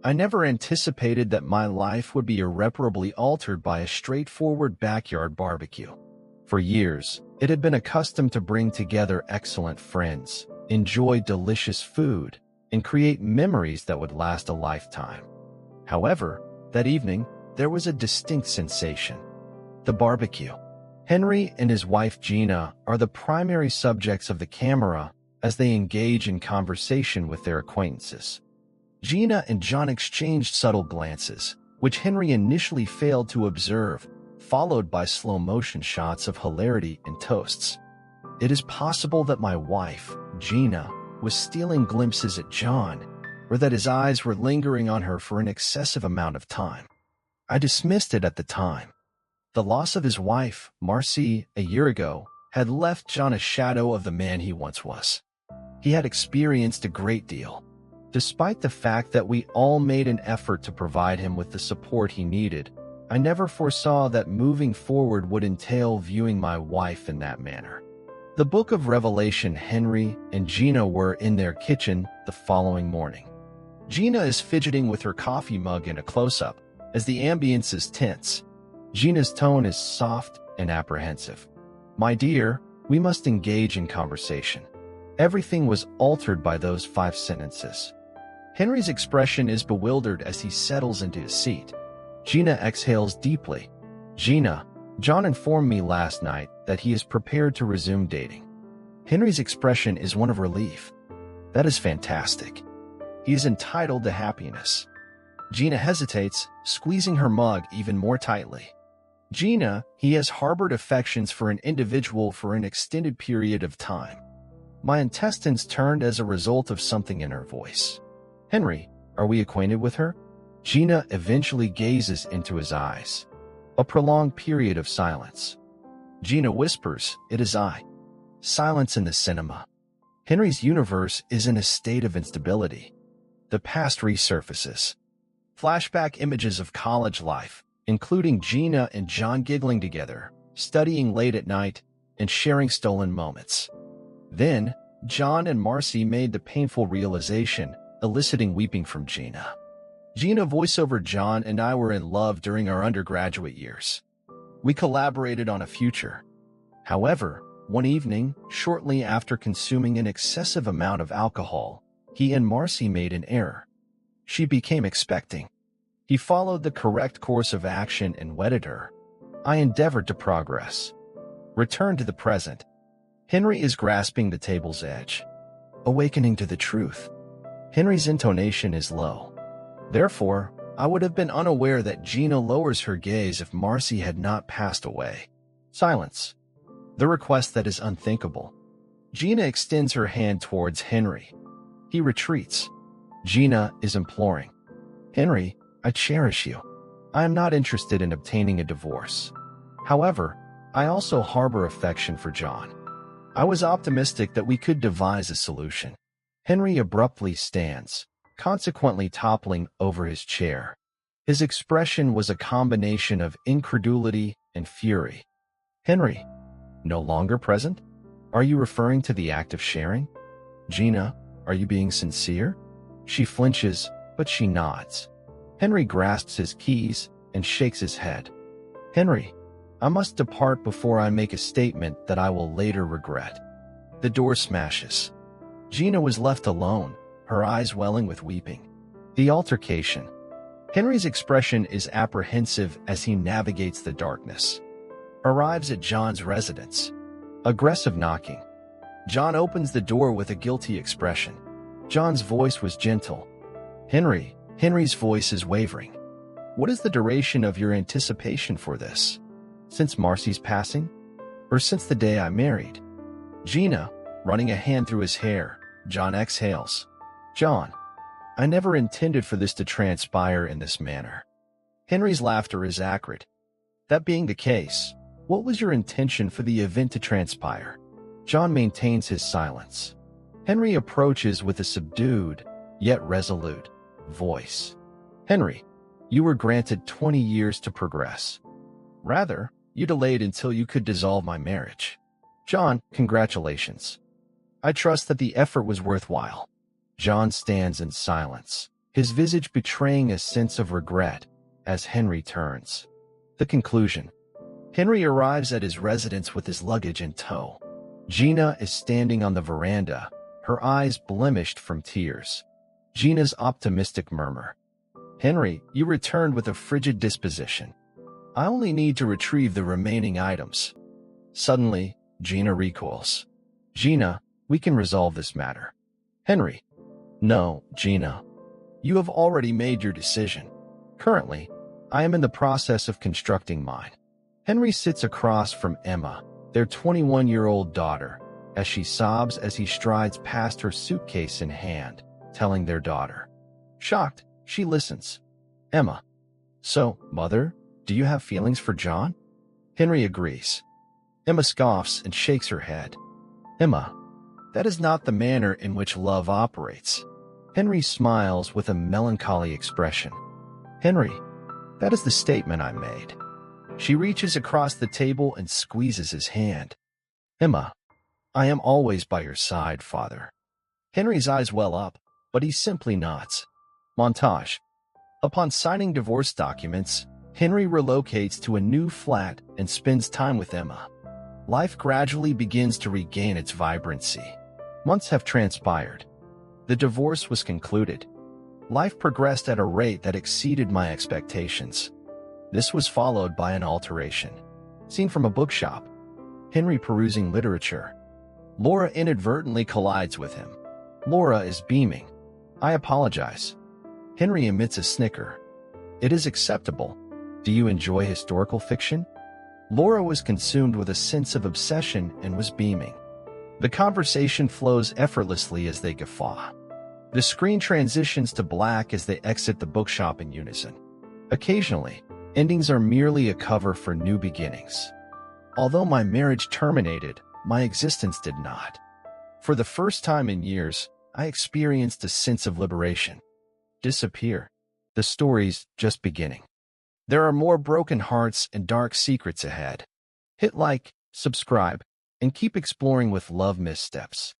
I never anticipated that my life would be irreparably altered by a straightforward backyard barbecue. For years, it had been accustomed to bring together excellent friends, enjoy delicious food, and create memories that would last a lifetime. However, that evening, there was a distinct sensation: the barbecue. Henry and his wife Gina are the primary subjects of the camera as they engage in conversation with their acquaintances. Gina and John exchanged subtle glances, which Henry initially failed to observe, followed by slow-motion shots of hilarity and toasts. It is possible that my wife, Gina, was stealing glimpses at John, or that his eyes were lingering on her for an excessive amount of time. I dismissed it at the time. The loss of his wife, Marcy, a year ago, had left John a shadow of the man he once was. He had experienced a great deal. Despite the fact that we all made an effort to provide him with the support he needed, I never foresaw that moving forward would entail viewing my wife in that manner. The book of Revelation. Henry and Gina were in their kitchen the following morning. Gina is fidgeting with her coffee mug in a close-up, as the ambience is tense. Gina's tone is soft and apprehensive. "My dear, we must engage in conversation." Everything was altered by those 5 sentences. Henry's expression is bewildered as he settles into his seat. Gina exhales deeply. "Gina, John informed me last night that he is prepared to resume dating." Henry's expression is one of relief. "That is fantastic. He is entitled to happiness." Gina hesitates, squeezing her mug even more tightly. "Gina, he has harbored affections for an individual for an extended period of time." My intestines turned as a result of something in her voice. "Henry, are we acquainted with her?" Gina eventually gazes into his eyes. A prolonged period of silence. Gina whispers, "It is I." Silence in the cinema. Henry's universe is in a state of instability. The past resurfaces. Flashback images of college life, including Gina and John giggling together, studying late at night, and sharing stolen moments. Then, John and Marcy made the painful realization, eliciting weeping from Gina. Gina voiceover: "John and I were in love during our undergraduate years. We collaborated on a future. However, one evening, shortly after consuming an excessive amount of alcohol, he and Marcy made an error. She became expecting. He followed the correct course of action and wedded her. I endeavored to progress. Return to the present." Henry is grasping the table's edge. Awakening to the truth. Henry's intonation is low. "Therefore, I would have been unaware that Gina lowers her gaze if Marcy had not passed away." Silence. The request that is unthinkable. Gina extends her hand towards Henry. He retreats. Gina is imploring. "Henry, I cherish you. I am not interested in obtaining a divorce. However, I also harbor affection for John. I was optimistic that we could devise a solution." Henry abruptly stands, consequently toppling over his chair. His expression was a combination of incredulity and fury. "Henry, no longer present? Are you referring to the act of sharing? Gina, are you being sincere?" She flinches, but she nods. Henry grasps his keys and shakes his head. "Henry, I must depart before I make a statement that I will later regret." The door smashes. Gina was left alone, her eyes welling with weeping. The altercation. Henry's expression is apprehensive as he navigates the darkness. Arrives at John's residence. Aggressive knocking. John opens the door with a guilty expression. John's voice was gentle. "Henry." Henry's voice is wavering. "What is the duration of your anticipation for this? Since Marcy's passing? Or since the day I married?" Gina, running a hand through his hair. John exhales. "John, I never intended for this to transpire in this manner." Henry's laughter is acrid. "That being the case, what was your intention for the event to transpire?" John maintains his silence. Henry approaches with a subdued, yet resolute, voice. "Henry, you were granted 20 years to progress. Rather, you delayed until you could dissolve my marriage. John, congratulations. I trust that the effort was worthwhile." John stands in silence. his visage betraying a sense of regret as Henry turns. The conclusion. Henry arrives at his residence with his luggage in tow. Gina is standing on the veranda, her eyes blemished from tears. Gina's optimistic murmur. Henry, you returned with a frigid disposition. I only need to retrieve the remaining items. Suddenly, Gina recoils. Gina, we can resolve this matter. Henry. No, Gina. You have already made your decision. Currently, I am in the process of constructing mine. Henry sits across from Emma, their 21-year-old daughter, as she sobs as he strides past her suitcase in hand, telling their daughter. Shocked, she listens. Emma. So, mother, do you have feelings for John? Henry agrees. Emma scoffs and shakes her head. Emma, that is not the manner in which love operates. Henry smiles with a melancholy expression. Henry, that is the statement I made. She reaches across the table and squeezes his hand. Emma, I am always by your side, father. Henry's eyes well up, but he simply nods. Montage. Upon signing divorce documents, Henry relocates to a new flat and spends time with Emma. Life gradually begins to regain its vibrancy. Months have transpired. The divorce was concluded. Life progressed at a rate that exceeded my expectations. This was followed by an alteration. Seen from a bookshop. Henry perusing literature. Laura inadvertently collides with him. Laura is beaming. I apologize. Henry emits a snicker. It is acceptable. Do you enjoy historical fiction? Laura was consumed with a sense of obsession and was beaming. The conversation flows effortlessly as they guffaw. The screen transitions to black as they exit the bookshop in unison. Occasionally, endings are merely a cover for new beginnings. Although my marriage terminated, my existence did not. For the first time in years, I experienced a sense of liberation. Disappear. The story's just beginning. There are more broken hearts and dark secrets ahead. Hit like, subscribe, and keep exploring with Love Missteps.